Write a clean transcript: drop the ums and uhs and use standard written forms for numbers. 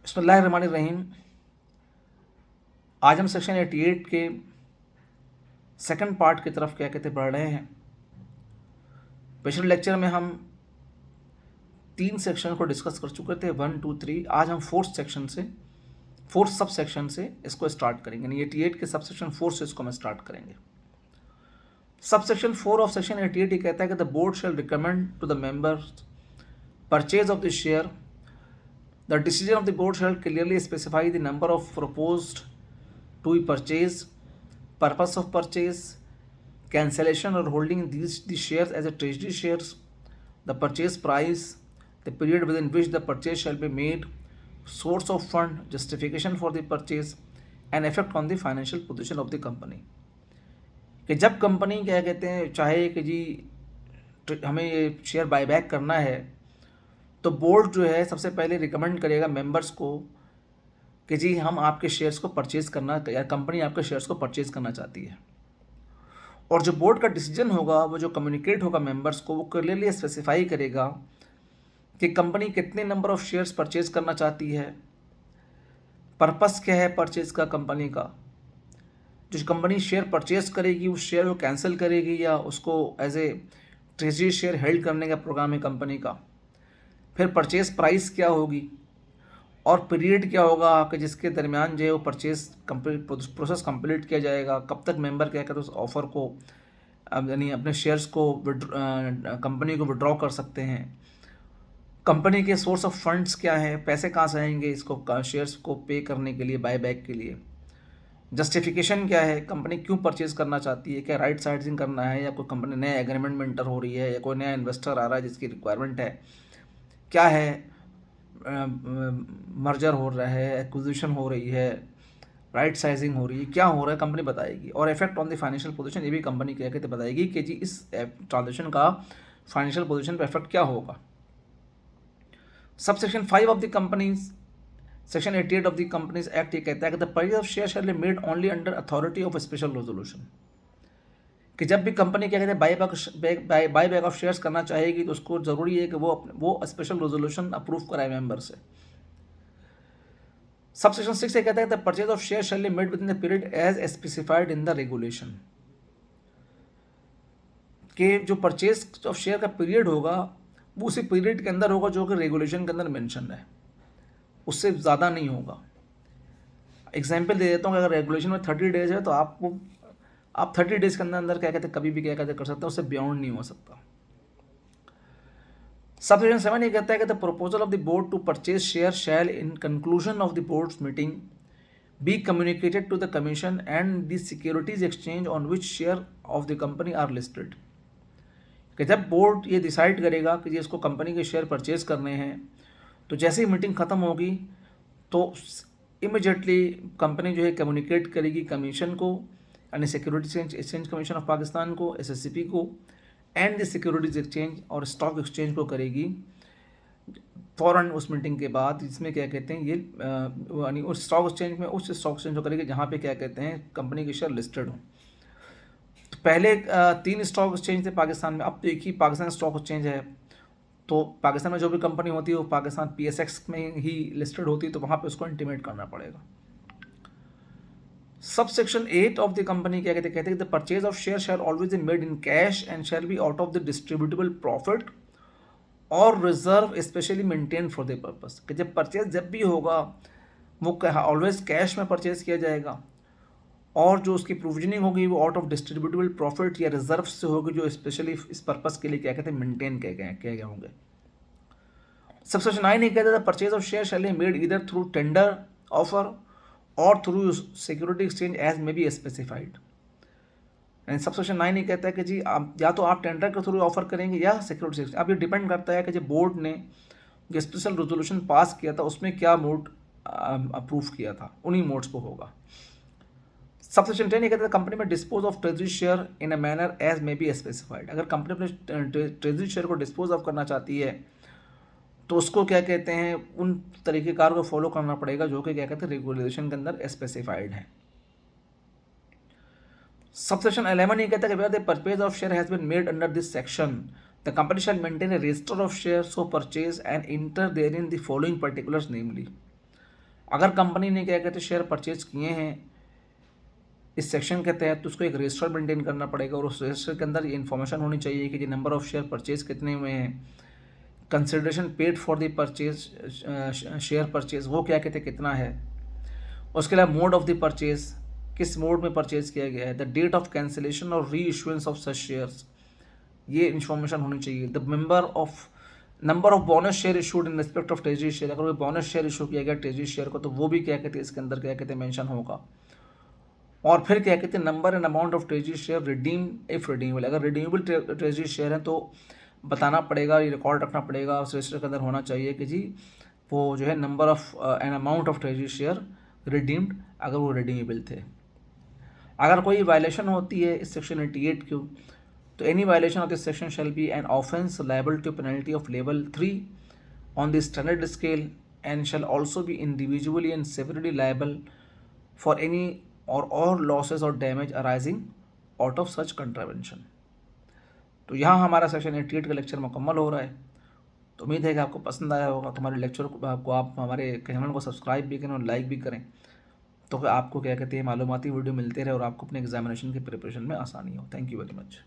बिस्मिल्लाहिर्रहमानिर्रहीम। आज हम सेक्शन 88 के सेकंड पार्ट की तरफ क्या कहते बढ़ रहे हैं। पिछले लेक्चर में हम 3 सेक्शन को डिस्कस कर चुके थे, 1, 2, 3। आज हम फोर्थ सब सेक्शन से इसको स्टार्ट करेंगे, यानी 88 के सब सेक्शन 4 से इसको हम स्टार्ट करेंगे। सब सेक्शन 4 ऑफ सेक्शन 88 ये कहता है कि the board shall recommend to the members purchase of the share. The decision of the board shall clearly specify the number of proposed to be purchased, purpose of purchase, cancellation or holding these shares as a treasury shares, the purchase price, the period within which the purchase shall be made, source of fund, justification for the purchase, and effect on the financial position of the company। कि जब company क्या कहते हैं चाहे कि जी हमें ये share buyback करना है, तो बोर्ड जो है सबसे पहले रिकमेंड करेगा मेंबर्स को कि जी हम आपके शेयर्स को परचेज़ करना, या कंपनी आपके शेयर्स को परचेज़ करना चाहती है। और जो बोर्ड का डिसीजन होगा, वो जो कम्युनिकेट होगा मेंबर्स को, वो क्लियरली स्पेसिफाई करेगा कि कंपनी कितने नंबर ऑफ शेयर्स परचेज़ करना चाहती है, पर्पस क्या है परचेज़ का कंपनी का। जो कंपनी शेयर परचेज़ करेगी उस शेयर को कैंसिल करेगी या उसको as a treasury share held करने का प्रोग्राम है कंपनी का। फिर परचेज़ प्राइस क्या होगी और पीरियड क्या होगा कि जिसके दरमियान जो है वो परचेज़ कंप्लीट प्रोसेस कंप्लीट किया जाएगा। कब तक मेंबर क्या कहते हैं उस ऑफ़र को, यानी अपने शेयर्स को कंपनी को विड्रॉ कर सकते हैं। कंपनी के सोर्स ऑफ फंड्स क्या हैं, पैसे कहाँ से आएंगे इसको शेयर्स को पे करने के लिए, बाय बैक के लिए। जस्टिफिकेशन क्या है, कंपनी क्यों परचेज़ करना चाहती है, क्या राइट साइजिंग करना है या कोई कंपनी नया एग्रीमेंट में एंटर हो रही है या कोई नया इन्वेस्टर आ रहा है जिसकी रिक्वायरमेंट है, क्या है मर्जर हो रहा है, एक्विजिशन हो रही है, राइट साइजिंग हो रही है, क्या हो रहा है कंपनी बताएगी। और effect on the financial position, ये भी कंपनी क्या कहते बताएगी कि जी इस ट्रांजेक्शन का फाइनेंशियल पोजीशन पर इफेक्ट क्या होगा। Sub section 5 of the companies section 88 of the companies act ये कहता है कि the purchase of share shall be made only under authority of special resolution. कि जब भी कंपनी क्या कहते हैं बाय बैक ऑफ शेयर्स करना चाहेगी तो उसको ज़रूरी है कि वो स्पेशल रेजोल्यूशन अप्रूव कराए मेंबर से। सब सेक्शन 6 ये कहता है the purchase of share shall be made within the period as specified in the regulation. कि जो परचेज ऑफ शेयर का पीरियड होगा वो उसी पीरियड के अंदर होगा जो कि रेगुलेशन के अंदर मेंशन है, उससे ज़्यादा नहीं होगा। एग्जाम्पल दे देता हूँ कि अगर रेगुलेशन में 30 डेज है तो आप 30 डेज के अंदर अंदर क्या कहते हैं कभी भी क्या कहते कर सकते हैं, उससे बियॉन्ड नहीं हो सकता। सब सेक्शन 7 ये कहता है कि the proposal of the board to purchase share shall in conclusion of the board's meeting be communicated to the commission and the securities exchange on which share of the company are listed. कि जब board ये decide करेगा कि इसको company के share purchase करने हैं, तो जैसे ही मीटिंग ख़त्म होगी तो इमिजिएटली कंपनी जो है कम्युनिकेट करेगी कमीशन को, यानी security exchange commission of Pakistan को, एसएससीपी को, एंड द सिक्योरिटीज एक्सचेंज और स्टॉक एक्सचेंज को करेगी फ़ौरन उस मीटिंग के बाद। जिसमें क्या कहते हैं ये यानी उस स्टॉक एक्सचेंज में उस स्टॉक एक्सचेंज को करेगी जहाँ पे क्या कहते हैं कंपनी के शेयर लिस्टेड हो। तो पहले 3 स्टॉक एक्सचेंज थे पाकिस्तान में, अब तो एक ही पाकिस्तान स्टॉक एक्सचेंज है। तो पाकिस्तान में जो भी कंपनी होती है वो पाकिस्तान PSX में ही लिस्टेड होती है, तो वहाँ पे उसको इंटीमेट करना पड़ेगा। Sub section 8 of the company क्या कहते हैं the purchase of share shall always be made in cash and shall be out of the distributable profit और reserve specially maintain for the purpose. कि जब परचेज जब भी होगा वो ऑलवेज कैश में परचेज किया जाएगा और जो उसकी प्रोविजनिंग होगी वो आउट ऑफ डिस्ट्रीब्यूटेबल प्रॉफिट या रिजर्व से होगी जो स्पेशली इस पर्पस के लिए क्या कहते हैं मेंटेन किए गए होंगे। सब सेक्शन 9 ये कहता है purchase of share shall be made either through tender offer और through security exchange as may be specified. यानी सब सेक्शन 9 ये कहता है कि जी आप या तो आप टेंडर के थ्रू ऑफर करेंगे या सिक्योरिटी एक्सचेंज। अब ये डिपेंड करता है कि जब बोर्ड ने जो स्पेशल रेजोल्यूशन पास किया था उसमें क्या मोड अप्रूव किया था, उन्हीं मोड्स को होगा। सब सेक्शन 10 ये कहता है company may dispose of treasury share in a manner as may be specified. अगर कंपनी अपने ट्रेजरी शेयर को डिस्पोज ऑफ करना चाहती है तो उसको क्या कहते हैं उन तरीक़ेकार को फॉलो करना पड़ेगा जो कि क्या कहते हैं रेगुलेशन के अंदर स्पेसिफाइड है। सब सेक्शन 11 ये कहता है कि where the purchase of share has been made under this section the company shall maintain a register of share so purchase and enter therein the following particulars namely. अगर company ने क्या कहते हैं share purchase किए हैं इस section के तहत, तो उसको एक रजिस्टर मेंटेन करना पड़ेगा और उस रजिस्टर के अंदर ये इन्फॉर्मेशन होनी चाहिए कि नंबर ऑफ शेयर परचेज कितने हुए हैं, consideration paid for the purchase, share purchase वो क्या कहते हैं कितना है, उसके अलावा मोड ऑफ द परचेज, किस मोड में परचेज किया गया है, द डेट ऑफ कैंसिलेशन और री इशुएंस ऑफ सच शेयर्स, ये इन्फॉर्मेशन होनी चाहिए। The number of bonus share issued in respect of treasury share, अगर कोई बोनस शेयर इशू किया गया ट्रेजरी शेयर को तो वो भी क्या कहते हैं इसके अंदर क्या कहते हैं मेंशन होगा। और फिर क्या कहते हैं number and amount of treasury share redeem if redeemable, अगर रिडीमेबल ट्रेजरी शेयर है तो बताना पड़ेगा, ये रिकॉर्ड रखना पड़ेगा, उस रजिस्टर के अंदर होना चाहिए कि जी वो जो है number of and amount of treasury share redeemed अगर वो रिडीमेबल थे। अगर कोई वायलेशन होती है इस सेक्शन 88 की, तो any violation of this section shall be an offence liable to penalty of level 3 on the standard scale and shall also be individually and severally liable for any or losses or damage arising out of such contravention. तो यहाँ हमारा section 88 का lecture मुकम्मल हो रहा है। तो उम्मीद है कि आपको पसंद आया होगा। तो हमारे लेक्चर को आप हमारे चैनल को सब्सक्राइब भी करें और लाइक भी करें, तो आपको क्या कहते हैं मालूमाती वीडियो मिलते रहे और आपको अपने एग्जामिनेशन की प्रिपरेशन में आसानी हो। Thank you very much.